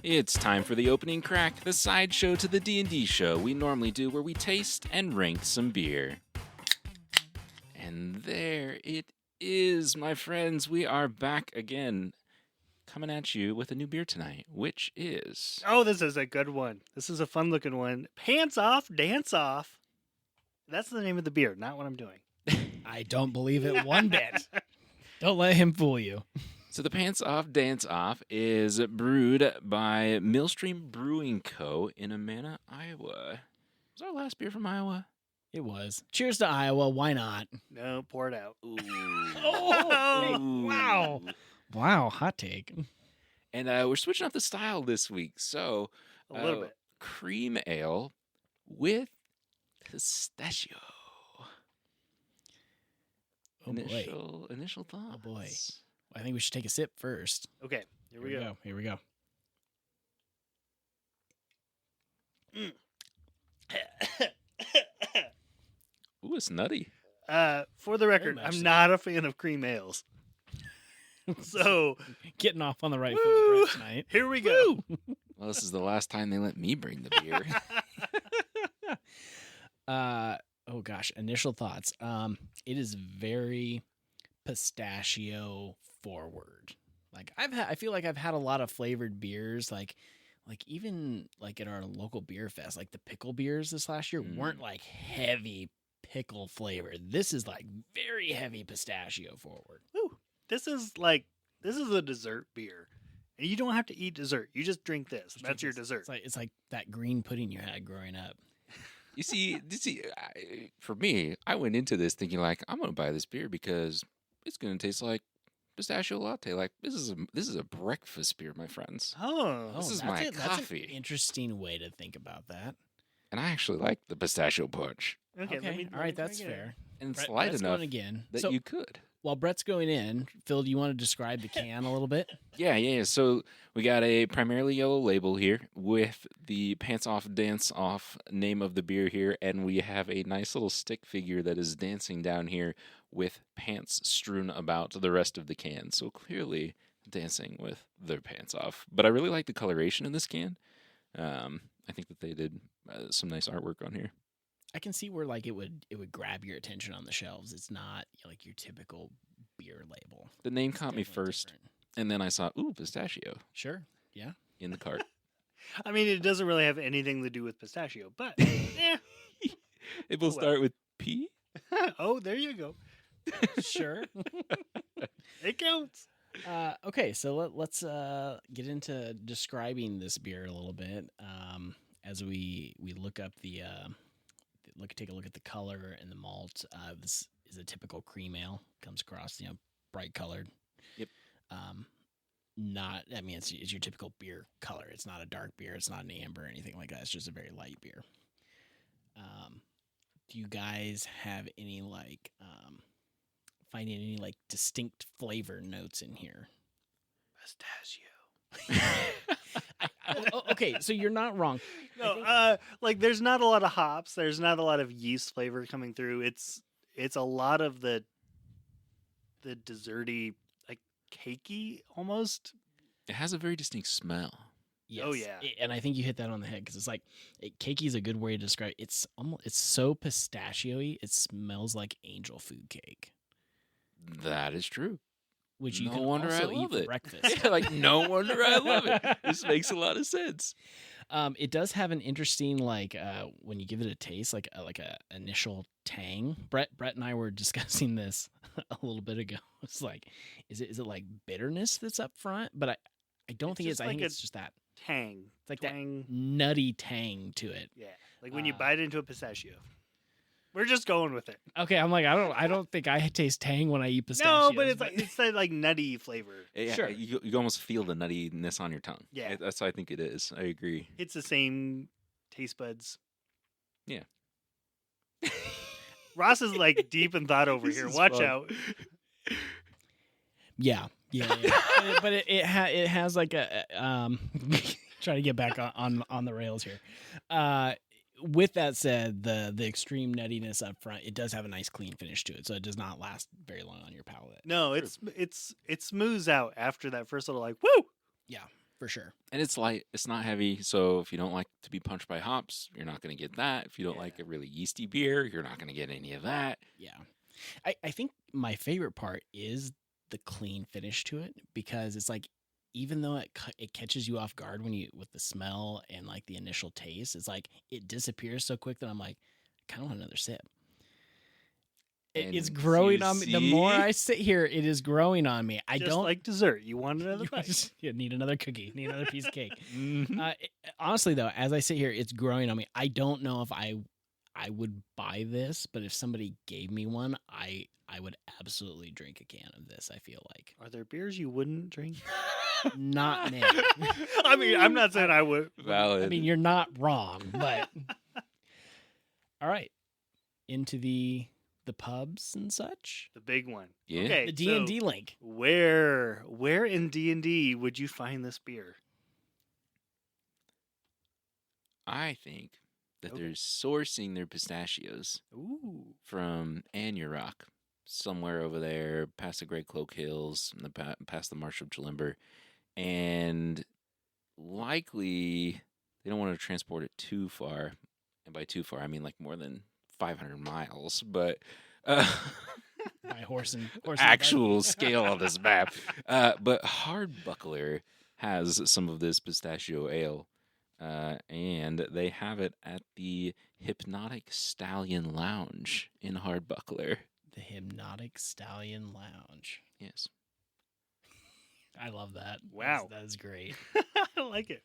It's time for the opening crack, the sideshow to the D&D show we normally do where we taste and rank some beer. And there it is, my friends. We are back again, coming at you with a new beer tonight, which is... Oh, this is a good one. This is a fun-looking one. Pants Off, Dance Off. That's the name of the beer, not what I'm doing. I don't believe it one bit. Don't let him fool you. So the Pants Off, Dance Off is brewed by Millstream Brewing Co. in Amana, Iowa. Was our last beer from Iowa? It was. Cheers to Iowa. Why not? No, pour it out. Ooh. Oh, wow. Wow, hot take. And we're switching up the style this week. So A little bit. Cream ale with pistachio. Oh, boy. Initial thoughts. Oh, boy. I think we should take a sip first. Okay, here we go. Here we go. Ooh, it's nutty. For the record, much I'm so. not a fan of cream ales. So, Getting off on the right Woo! foot with Brett tonight. here we go. Well, this is the last time they let me bring the beer. Oh gosh, initial thoughts. It is very pistachio forward. Like I feel like I've had a lot of flavored beers, like even like at our local beer fest, like the pickle beers this last year weren't like heavy pickle flavor. This is like very heavy pistachio forward. Woo. This is a dessert beer. And you don't have to eat dessert. You just drink this. That's your dessert. It's like that green pudding you had growing up. You see, for me, I went into this thinking like I'm going to buy this beer because it's going to taste like pistachio latte. Like this is a breakfast beer, my friends. Oh. This is that's my That's coffee. an interesting way to think about that. And I actually like the pistachio punch. Okay, All right, that's fair. And it's Brett- light Brett's enough going again. that So you could. while Brett's going in, Phil, do you want to describe the can a little bit? Yeah. So we got a primarily yellow label here with the Pants Off, Dance Off name of the beer here, and we have a nice little stick figure that is dancing down here with pants strewn about the rest of the can. So clearly dancing with their pants off. But I really like the coloration in this can. I think that they did some nice artwork on here. I can see where like it would grab your attention on the shelves. It's not like your typical beer label. The name It's caught me definitely first, different. and then I saw, ooh, pistachio Sure. Yeah. in the cart. I mean, it doesn't really have anything to do with pistachio, but yeah. It will Oh, well. start with P. Oh, there you go. Sure. It counts. Okay, so let's get into describing this beer a little bit. As we look up take a look at the color and the malt. This is a typical cream ale. Comes across, bright colored. Yep. It's your typical beer color. It's not a dark beer. It's not an amber or anything like that. It's just a very light beer. Do you guys have any finding any distinct flavor notes in here? Pistachio. Okay, so you're not wrong. No, there's not a lot of hops. There's not a lot of yeast flavor coming through. It's a lot of the desserty, like cakey almost. It has a very distinct smell. Yes. Oh, yeah. And I think you hit that on the head because it's cakey is a good way to describe it. It's so pistachio-y. It smells like angel food cake, That is true. which you No can wonder I also eat love for it. breakfast. No wonder I love it. This makes a lot of sense. It does have an interesting when you give it a taste, like a initial tang. Brett and I were discussing this a little bit ago. It's like, is it like bitterness that's up front? But I don't think just I like think a it's just that. Tang. It's like Twang. that nutty tang to it. Yeah, like when you Uh, bite into a pistachio. We're just going with it. Okay, I'm like I don't think I taste tang when I eat pistachios. No, but it's that like nutty flavor. Yeah, Sure. You almost feel the nuttiness on your tongue. Yeah. That's what I think it is. I agree. It's the same taste buds. Yeah. Ross is like deep in thought over This here. is Watch fun. out. Yeah. But it has like a trying to get back on the rails here. With that said, the extreme nuttiness up front, it does have a nice clean finish to it, so it does not last very long on your palate. No, it smooths out after that first little like woo. Yeah. For sure. And it's light, it's not heavy. So if you don't like to be punched by hops, you're not going to get that. If you don't Yeah. like a really yeasty beer, you're not going to get any of that. Yeah. I think my favorite part is the clean finish to it, because it's like, even though it catches you off guard with the smell and like the initial taste, it's like it disappears so quick that I'm like, I kind of want another sip. It's And growing you on me. The more see? I sit here, it is growing on me. I Just don't like dessert. You want another you bite. just- you need another cookie, need another piece of cake. Mhm. Honestly, though, as I sit here, it's growing on me. I don't know if I would buy this, but if somebody gave me one, I would absolutely drink a can of this. I feel like Are there beers you wouldn't drink? not many. I mean, I'm not saying I would. Valid. I mean, you're not wrong, but all right, into the pubs and such. The big one. Yeah. Okay, The D&D link. Where in D&D would you find this beer? I think that Okay. they're sourcing their pistachios Ooh. from Anurok, somewhere over there, past the Great Cloak Hills, and past the Marsh of Jalimber, and likely they don't want to transport it too far. And by too far, I mean like more than 500 miles, but By horse and actual scale on this map. But Hardbuckler has some of this pistachio ale, and they have it at the Hypnotic Stallion Lounge in Hardbuckler. The Hypnotic Stallion Lounge. Yes. I love that. Wow. That is great. I like it.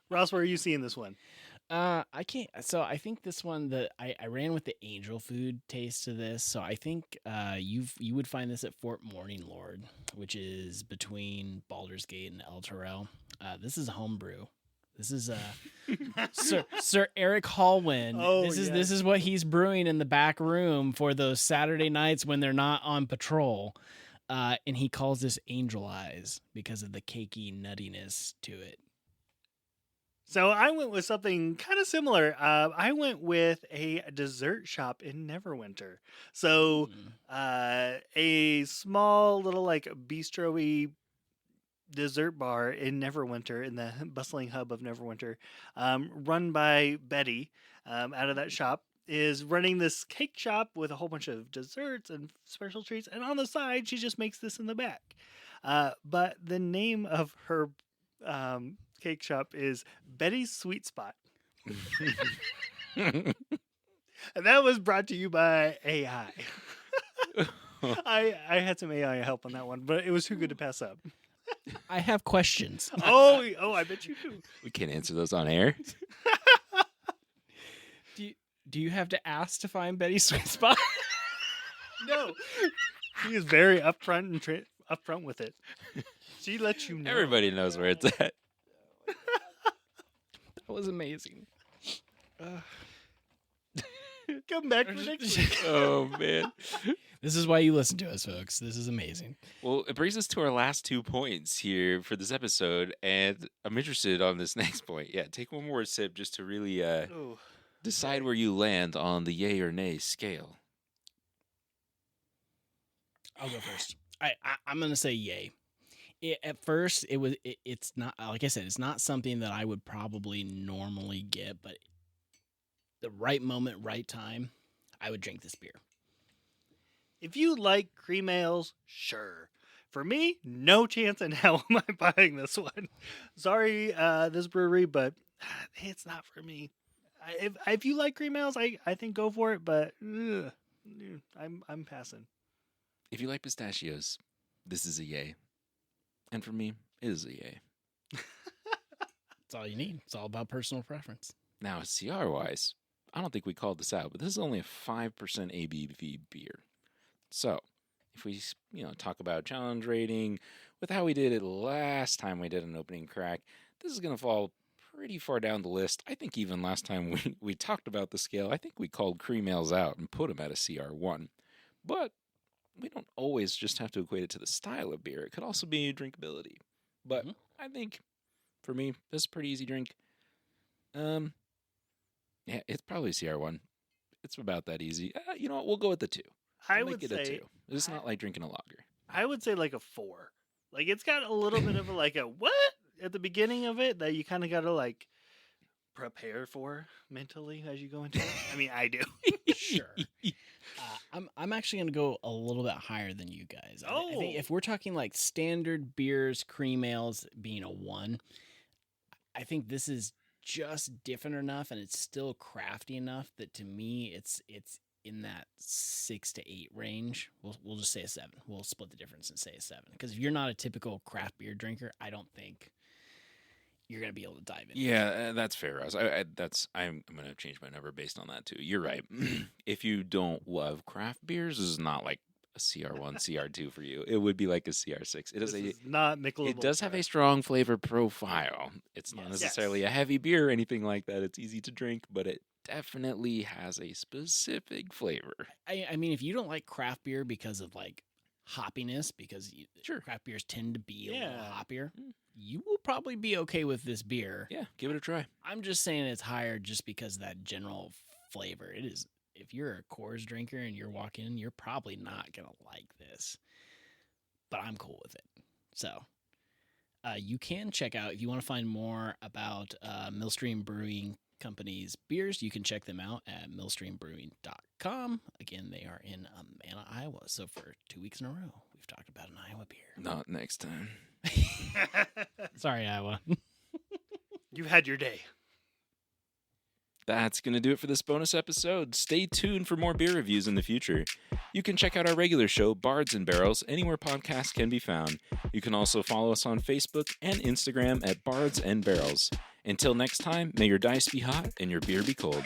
Ross, where are you seeing this one? I can't. So I think this one that I ran with the angel food taste to this. So I think you would find this at Fort Morning Lord, which is between Baldur's Gate and El Terrell. This is a homebrew. This is Sir Eric Hallwin. Oh, this yes. is what he's brewing in the back room for those Saturday nights when they're not on patrol. And he calls this Angel Eyes because of the cakey nuttiness to it. So I went with something kind of similar. I went with a dessert shop in Neverwinter. So a small little like bistro-y dessert bar in Neverwinter, in the bustling hub of Neverwinter, run by Betty out of that shop, is running this cake shop with a whole bunch of desserts and special treats. And on the side, she just makes this in the back. But the name of her cake shop is Betty's Sweet Spot. And that was brought to you by AI. I had some AI help on that one, but it was too good to pass up. I have questions. Oh, I bet you do. We can't answer those on air. Do you have to ask to find Betty's Sweet Spot? No, she is very upfront and upfront with it. She lets you know. Everybody knows where it's at. That was amazing. Come back for next week. Oh, man. This is why you listen to us, folks. This is amazing. Well, it brings us to our last 2 points here for this episode, and I'm interested on this next point. Yeah, take one more sip just to really Oh, decide where you land on the yay or nay scale. I'll go first. I'm gonna say yay. At first, it's not, like I said, it's not something that I would probably normally get, but the right moment, right time, I would drink this beer. if you like cream ales, sure. For me, no chance in hell am I buying this one. Sorry, this brewery, but it's not for me. If you like cream ales, I think go for it, but I'm passing. If you like pistachios, this is a yay. And for me, it is a yay. That's all you need. It's all about personal preference. Now, CR-wise, I don't think we called this out, but this is only a 5% ABV beer. So, if we, talk about challenge rating with how we did it last time we did an opening crack, this is going to fall pretty far down the list. I think even last time we talked about the scale, I think we called cream ales out and put them at a CR1. But we don't always just have to equate it to the style of beer. It could also be drinkability. But I think, for me, this is a pretty easy drink. Yeah, it's probably a CR1. It's about that easy. You know what? We'll go with the 2. I We'll would make it say a 2. It's not like drinking a lager. I would say like a 4. Like it's got a little bit of a what? at the beginning of it that you kind of got to like prepare for mentally as you go into it. I mean, I do. Sure. I'm actually going to go a little bit higher than you guys. I think if we're talking like standard beers, cream ales being a 1, I think this is just different enough and it's still crafty enough that to me it's in that 6 to 8 range. We'll just say a 7. We'll split the difference and say a 7. Because if you're not a typical craft beer drinker, I don't think you're gonna be able to dive in. Yeah, that's fair, Ross. I'm gonna change my number based on that too. You're right. If you don't love craft beers, this is not like a CR1, CR2 for you. It would be like a CR6. This is not Michelob. It does have a strong flavor profile. It's not necessarily a heavy beer or anything like that. It's easy to drink, but it definitely has a specific flavor. I mean, if you don't like craft beer because of like hoppiness, because craft beers tend to be a little hoppier, you will probably be okay with this beer. Yeah, give it a try. I'm just saying it's higher just because of that general flavor. It is. If you're a Coors drinker and you're walking in, you're probably not gonna like this. But I'm cool with it. So you can check out, if you want to find more about Millstream Brewing Company's beers, you can check them out at millstreambrewing.com. Again, they are in Amana, Iowa. So for 2 weeks in a row, we've talked about an Iowa beer. Not next time. Sorry, Iowa. You've had your day. That's going to do it for this bonus episode. Stay tuned for more beer reviews in the future. You can check out our regular show, Bards and Barrels, anywhere podcasts can be found. You can also follow us on Facebook and Instagram at Bards and Barrels. Until next time, may your dice be hot and your beer be cold.